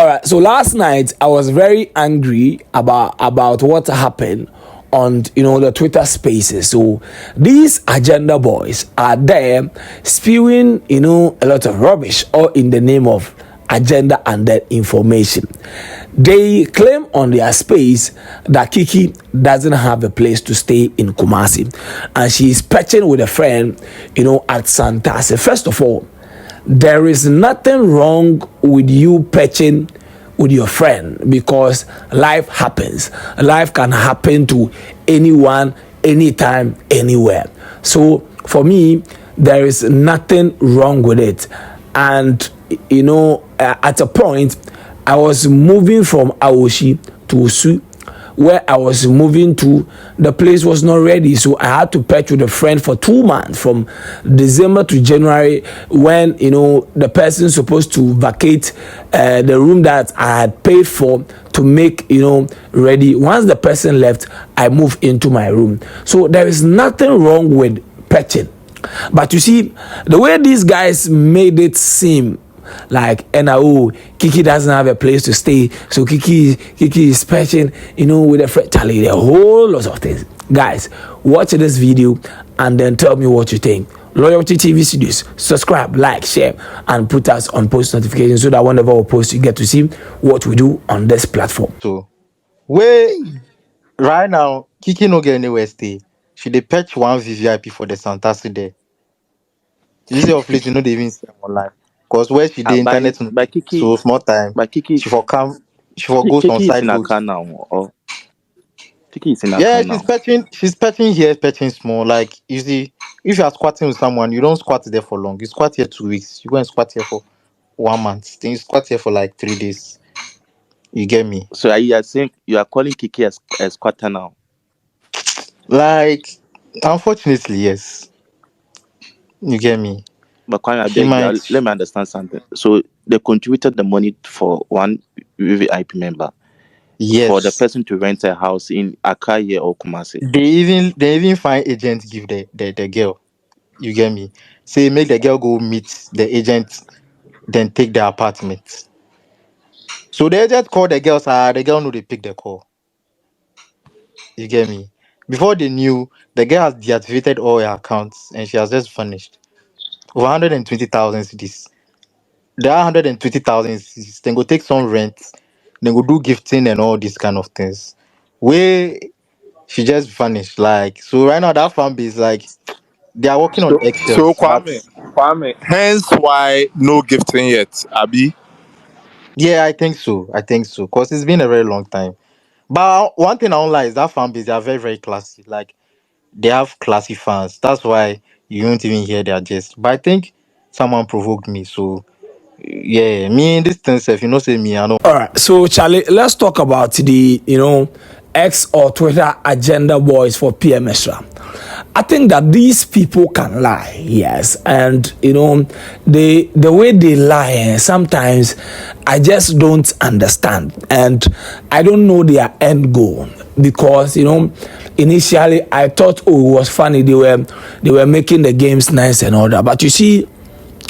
All right. So last night I was very angry about what happened on the Twitter Spaces. So these agenda boys are there spewing a lot of rubbish, all in the name of agenda and that information. They claim on their space that Kiki doesn't have a place to stay in Kumasi, and she is patching with a friend at Santase. First of all, there is nothing wrong with you patching with your friend, because life happens. Life can happen to anyone, anytime, anywhere. So for me, there is nothing wrong with it. And at a point, I was moving from Aoshi to Osu. Where I was moving to, the place was not ready, so I had to patch with a friend for 2 months, from December to January, when the person supposed to vacate the room that I had paid for to make ready. Once the person left, I moved into my room. So there is nothing wrong with patching, but you see, the way these guys made it seem like, Kiki doesn't have a place to stay, so Kiki is patching with a friend. Charlie, a whole lot of things. Guys, watch this video and then tell me what you think. Loyalty TV Studios, subscribe, like, share, and put us on post notifications, so that whenever we post, you get to see what we do on this platform. So right now, Kiki no get anywhere stay. She dey patch one VVIP for the Santasi there. This is of place they even see am online. Cause where she the internet by Kiki, so small time. By Kiki, she for go some Kiki side is in roads. Accra now, or Kiki is in Accra Yeah, now. she's patching here, patching small. Like you see, if you are squatting with someone, you don't squat there for long. You squat here 2 weeks. You go and squat here for 1 month. Then you squat here for like 3 days. You get me? So you are saying you are calling Kiki as squatter now? Like, unfortunately, yes. You get me? But let me understand something. So they contributed the money for one VVIP member. Yes. For the person to rent a house in Accra or Kumasi. They even find agent give the girl. You get me? Say make the girl go meet the agent, then take the apartment. So the agent call the girl, the girl know they pick the call. You get me? Before they knew, the girl has deactivated all her accounts and she has just vanished. Over 120,000 cedis. There are 120,000 cedis. Then go take some rent, then go do gifting and all these kind of things. Where she just vanished. Like, so right now that fan base, like, they are working on eggshells. So Kwame, hence why no gifting yet, Abi? Yeah, I think so. Because it's been a very long time. But one thing I don't like is that fan base, they are very, very classy. Like, they have classy fans. That's why you won't even hear their gist. But I think someone provoked me. So, yeah, me in this thing, if you say me, I know. All right. So, Charlie, let's talk about the, X or Twitter agenda boys for PMXTRA. I think that these people can lie, yes, and the way they lie, sometimes I just don't understand, and I don't know their end goal, because initially I thought, it was funny, they were making the games nice and all that, but you see,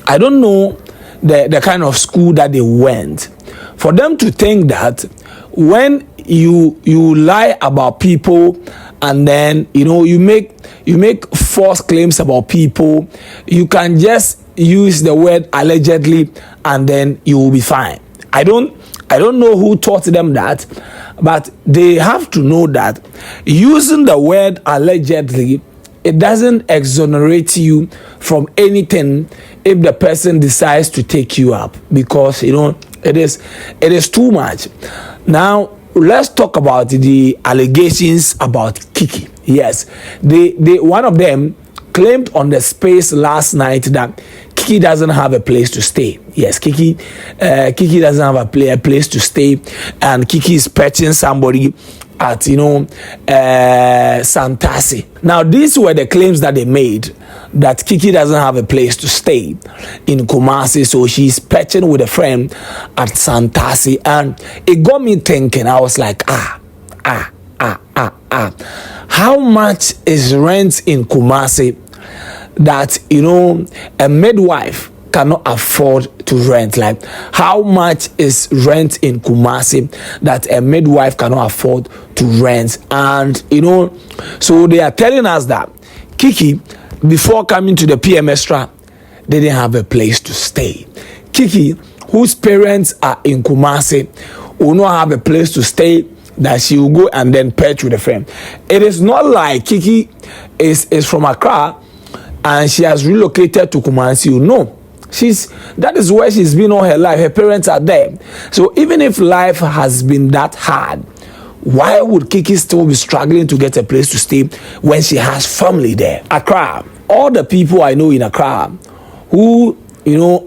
I don't know the kind of school that they went for them to think that when you lie about people, and then you make false claims about people, you can just use the word allegedly and then you will be fine. I don't know who taught them that, but they have to know that using the word allegedly, it doesn't exonerate you from anything if the person decides to take you up, because it is too much. Now let's talk about the allegations about Kiki. Yes, they one of them claimed on the space last night that Kiki doesn't have a place to stay. Yes, Kiki doesn't have a place to stay, and Kiki is patching somebody at Santasi. Now these were the claims that they made, that Kiki doesn't have a place to stay in Kumasi, so she's patching with a friend at Santasi, and it got me thinking. I was like, how much is rent in Kumasi that a midwife cannot afford to rent. Like, how much is rent in Kumasi that a midwife cannot afford to rent? And so they are telling us that Kiki, before coming to the PMXTRA, they didn't have a place to stay. Kiki, whose parents are in Kumasi, will not have a place to stay, that she will go and then perch with a friend. It is not like Kiki is from Accra and she has relocated to Kumasi. No, that is where she's been all her life. Her parents are there. So even if life has been that hard, why would Kiki still be struggling to get a place to stay when she has family there? Accra, all the people I know in Accra who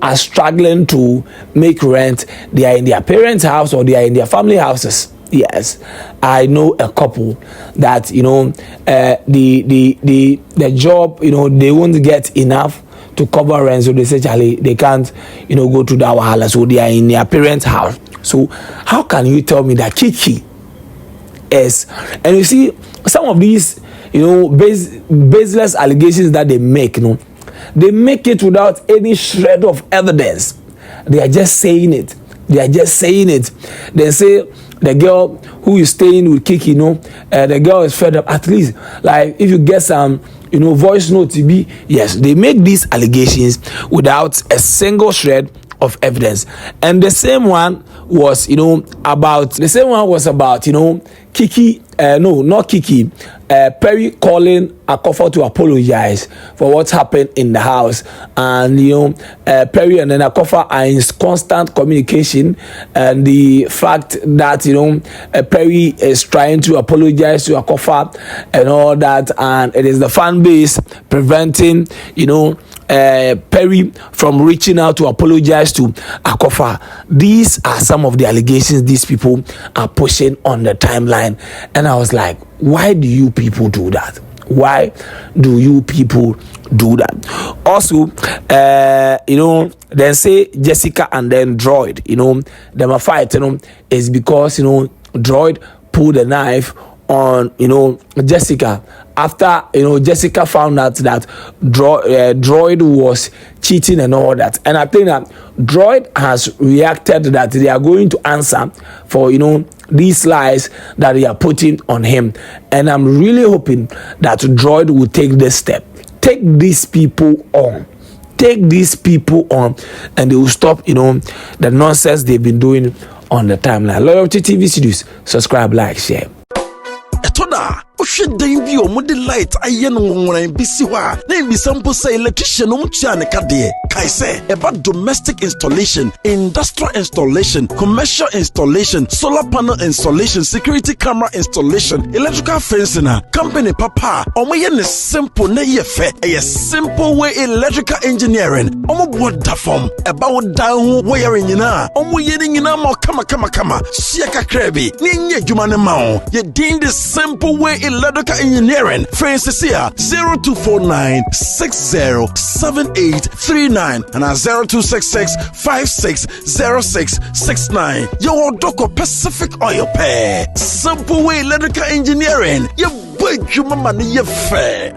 are struggling to make rent, they are in their parents' house or they are in their family houses. Yes, I know a couple that the job, they won't get enough to cover rent, so they say, Charlie, they can't go to the wahala, so they are in their parents' house. So how can you tell me that Kiki is? And you see, some of these baseless allegations that they make, they make it without any shred of evidence. They are just saying it. They say the girl who is staying with Kiki, the girl is fed up. At least, like, if you get some voice note to be, yes, they make these allegations without a single shred of evidence. And the same one was about Kiki, no, not Kiki, Perry calling Akofa to apologize for what happened in the house. And Perry and then Akofa are in constant communication, and the fact that Perry is trying to apologize to Akofa and all that, and it is the fan base preventing Perry from reaching out to apologize to Akofa. These are some of the allegations these people are pushing on the timeline, and I was like, why do you people do that? Why do you people do that? Also, then say Jessica and then Droid, them a fight, is because Droid pulled a knife on Jessica after Jessica found out that Droid was cheating and all that. And I think that Droid has reacted that they are going to answer for these lies that they are putting on him. And I'm really hoping that Droid will take this step, take these people on, and they will stop the nonsense they've been doing on the timeline. Loyalty TV Studios, subscribe, like, share. Etoda ohwe dan bi o mode light aye no nworan bi si ho a na bi sample say electrician no mtua ne kade kai say about domestic installation, industrial installation, commercial installation, solar panel installation, security camera installation, electrical fencing, company papa omoye ne simple na ye fe a simple way electrical engineering omo boda form about dan ho wiring nyina omo ye nyina ma kama sia kakra bi ni nye dwuma ne ma o ye din the simple way electrical engineering. Francis here 0249 607839 and 0266 560669. Your Doko Pacific Oil Pair. Simple way electrical engineering. You boy, you mama, you fair.